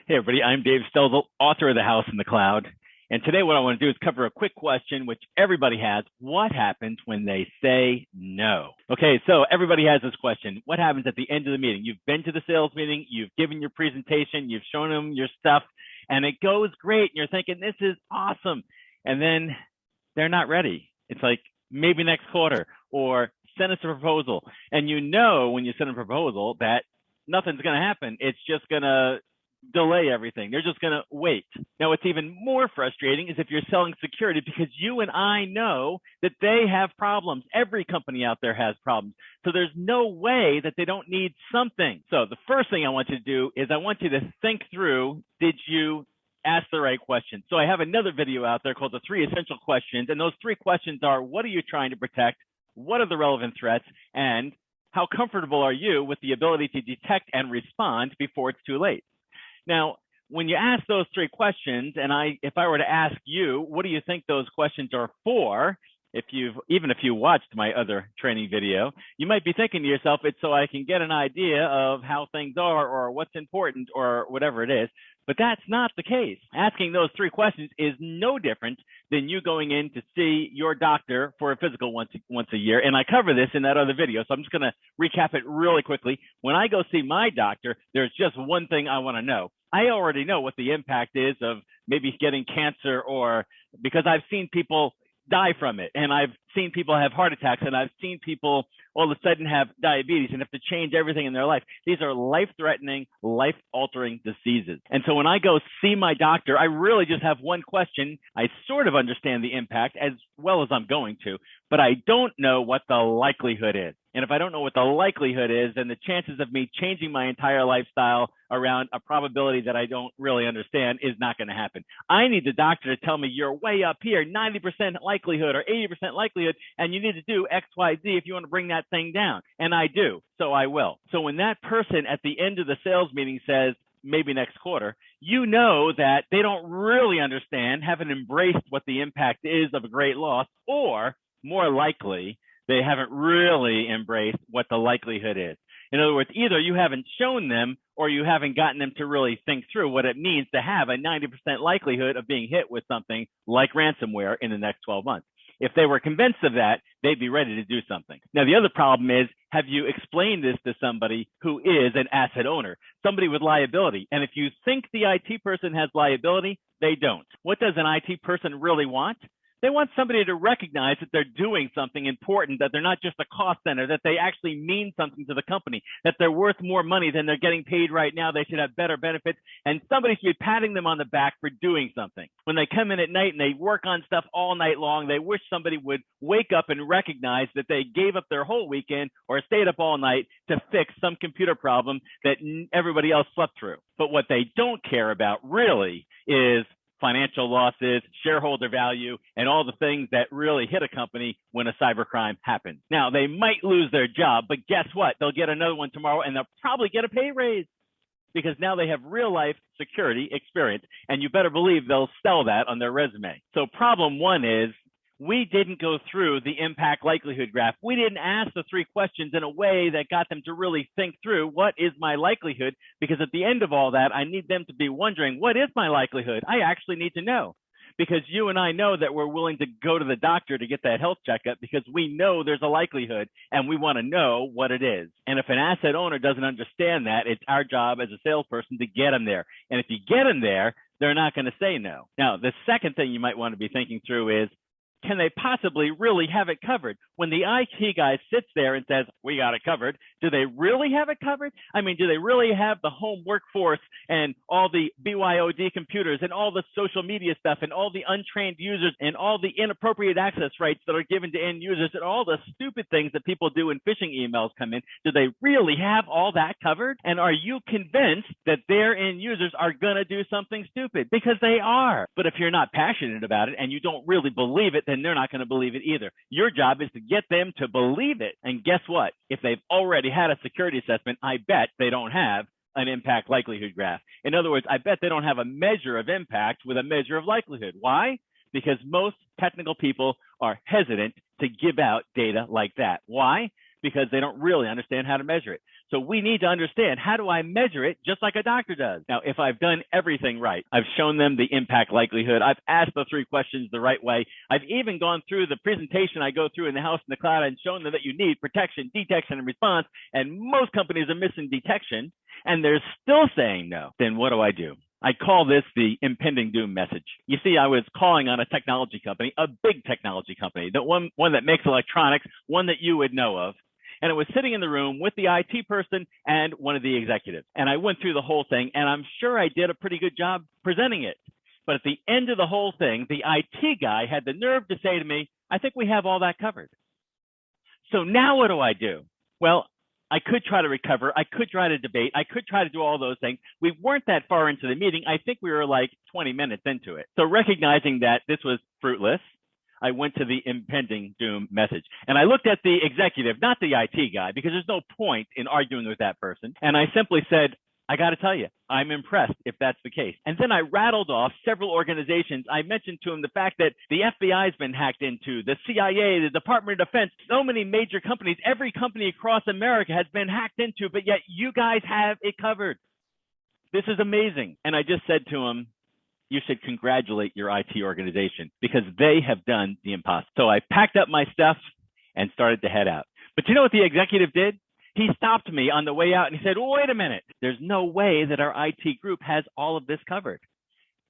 Hey everybody, I'm David Stelzl, author of The House in the Cloud. And today what I want to do is cover a quick question which everybody has. What happens when they say no? Okay, so everybody has this question. What happens at the end of the meeting? You've been to the sales meeting, you've given your presentation, you've shown them your stuff, and it goes great. And you're thinking, this is awesome. And then they're not ready. It's like, maybe next quarter, or send us a proposal. And you know when you send a proposal that nothing's going to happen. It's just going to delay everything. They're just going to wait. Now, what's even more frustrating is if you're selling security, because you and I know that they have problems. Every company out there has problems. So there's no way that they don't need something. So the first thing I want you to do is I want you to think through, did you ask the right question? So I have another video out there called the 3 Essential Questions. And those 3 questions are, what are you trying to protect? What are the relevant threats? And how comfortable are you with the ability to detect and respond before it's too late? Now, when you ask those 3 questions, and if I were to ask you, what do you think those questions are for? Even if you watched my other training video, you might be thinking to yourself, it's so I can get an idea of how things are or what's important or whatever it is. But that's not the case. Asking those 3 questions is no different than you going in to see your doctor for a physical once a year. And I cover this in that other video, so I'm just going to recap it really quickly. When I go see my doctor, there's just one thing I want to know. I already know what the impact is of maybe getting cancer, or because I've seen people die from it, and I've seen people have heart attacks, and I've seen people all of a sudden have diabetes and have to change everything in their life. These are life-threatening, life-altering diseases. And so when I go see my doctor, I really just have one question. I sort of understand the impact as well as I'm going to, but I don't know what the likelihood is. And if I don't know what the likelihood is, then the chances of me changing my entire lifestyle around a probability that I don't really understand is not going to happen. I need the doctor to tell me you're way up here, 90% likelihood or 80% likelihood, and you need to do X, Y, Z if you want to bring that thing down. And I do, so I will. So when that person at the end of the sales meeting says, maybe next quarter, you know that they don't really understand, haven't embraced what the impact is of a great loss, or more likely, they haven't really embraced what the likelihood is. In other words, either you haven't shown them or you haven't gotten them to really think through what it means to have a 90% likelihood of being hit with something like ransomware in the next 12 months. If they were convinced of that, they'd be ready to do something. Now, the other problem is, have you explained this to somebody who is an asset owner, somebody with liability? And if you think the IT person has liability, they don't. What does an IT person really want? They want somebody to recognize that they're doing something important, that they're not just a cost center, that they actually mean something to the company, that they're worth more money than they're getting paid right now. They should have better benefits, and somebody should be patting them on the back for doing something. When they come in at night and they work on stuff all night long, they wish somebody would wake up and recognize that they gave up their whole weekend or stayed up all night to fix some computer problem that everybody else slept through. But what they don't care about really is financial losses, shareholder value, and all the things that really hit a company when a cybercrime happens. Now, they might lose their job, but guess what? They'll get another one tomorrow, and they'll probably get a pay raise because now they have real life security experience, and you better believe they'll sell that on their resume. So problem 1 is, we didn't go through the impact likelihood graph. We didn't ask the 3 questions in a way that got them to really think through, what is my likelihood? Because at the end of all that, I need them to be wondering, what is my likelihood? I actually need to know, because you and I know that we're willing to go to the doctor to get that health checkup because we know there's a likelihood and we want to know what it is. And if an asset owner doesn't understand that, it's our job as a salesperson to get them there. And if you get them there, they're not going to say no. Now, the second thing you might want to be thinking through is, can they possibly really have it covered? When the IT guy sits there and says, we got it covered, do they really have it covered? I mean, do they really have the home workforce and all the BYOD computers and all the social media stuff and all the untrained users and all the inappropriate access rights that are given to end users and all the stupid things that people do when phishing emails come in? Do they really have all that covered? And are you convinced that their end users are going to do something stupid? Because they are. But if you're not passionate about it and you don't really believe it, then they're not going to believe it either. Your job is to get them to believe it. And guess what? If they've already had a security assessment, I bet they don't have an impact likelihood graph. In other words, I bet they don't have a measure of impact with a measure of likelihood. Why? Because most technical people are hesitant to give out data like that. Why? Because they don't really understand how to measure it. So we need to understand, how do I measure it just like a doctor does? Now, if I've done everything right, I've shown them the impact likelihood, I've asked the 3 questions the right way, I've even gone through the presentation I go through in the house in the cloud and shown them that you need protection, detection, and response, and most companies are missing detection, and they're still saying no, then what do? I call this the impending doom message. You see, I was calling on a technology company, a big technology company, the one that makes electronics, one that you would know of. And it was sitting in the room with the IT person and one of the executives. And I went through the whole thing, and I'm sure I did a pretty good job presenting it. But at the end of the whole thing, the IT guy had the nerve to say to me, I think we have all that covered. So now what do? Well, I could try to recover. I could try to debate. I could try to do all those things. We weren't that far into the meeting. I think we were like 20 minutes into it. So recognizing that this was fruitless, I went to the impending doom message. And I looked at the executive, not the IT guy, because there's no point in arguing with that person. And I simply said, I got to tell you, I'm impressed if that's the case. And then I rattled off several organizations. I mentioned to him the fact that the FBI has been hacked into, the CIA, the Department of Defense, so many major companies, every company across America has been hacked into, but yet you guys have it covered. This is amazing. And I just said to him, you should congratulate your IT organization because they have done the impossible. So I packed up my stuff and started to head out. But you know what the executive did? He stopped me on the way out and he said, wait a minute, there's no way that our IT group has all of this covered.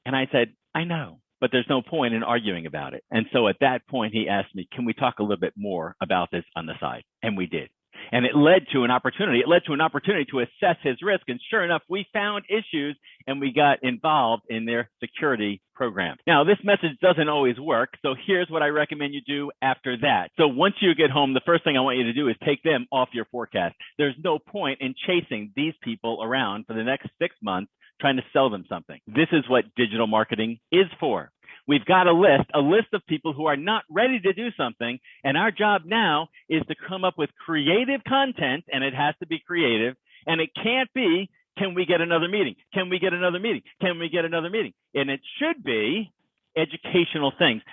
And I said, I know, but there's no point in arguing about it. And so at that point, he asked me, can we talk a little bit more about this on the side? And we did. And it led to an opportunity. It led to an opportunity to assess his risk. And sure enough, we found issues and we got involved in their security program. Now, this message doesn't always work. So here's what I recommend you do after that. So once you get home, the first thing I want you to do is take them off your forecast. There's no point in chasing these people around for the next 6 months trying to sell them something. This is what digital marketing is for. We've got a list of people who are not ready to do something. And our job now is to come up with creative content, and it has to be creative. And it can't be, can we get another meeting? Can we get another meeting? Can we get another meeting? And it should be educational things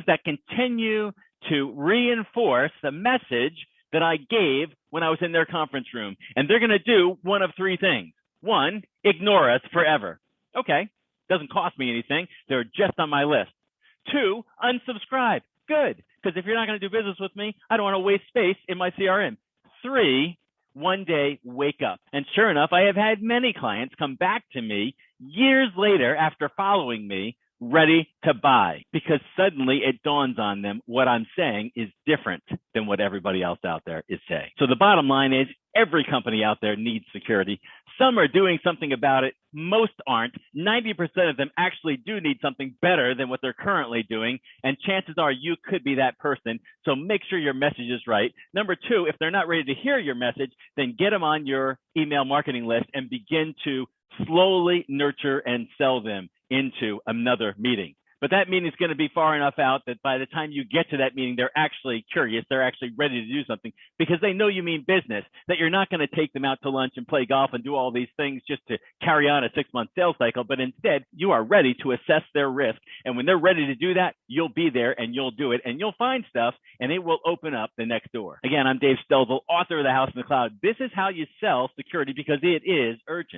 that continue to reinforce the message that I gave when I was in their conference room. And they're going to do one of 3 things. 1, ignore us forever. Okay. Doesn't cost me anything. They're just on my list. 2, unsubscribe. Good. Because if you're not going to do business with me, I don't want to waste space in my CRM. 3, one day, wake up. And sure enough, I have had many clients come back to me years later after following me, ready to buy, because suddenly it dawns on them what I'm saying is different than what everybody else out there is saying. So the bottom line is every company out there needs security. Some are doing something about it. Most aren't. 90% of them actually do need something better than what they're currently doing. And chances are you could be that person. So make sure your message is right. Number 2, if they're not ready to hear your message, then get them on your email marketing list and begin to slowly nurture and sell them into another meeting. But that meeting is going to be far enough out that by the time you get to that meeting, they're actually curious. They're actually ready to do something because they know you mean business, that you're not going to take them out to lunch and play golf and do all these things just to carry on a 6-month sales cycle. But instead, you are ready to assess their risk. And when they're ready to do that, you'll be there and you'll do it and you'll find stuff and it will open up the next door. Again, I'm Dave Stelzl, author of The House in the Cloud. This is how you sell security because it is urgent.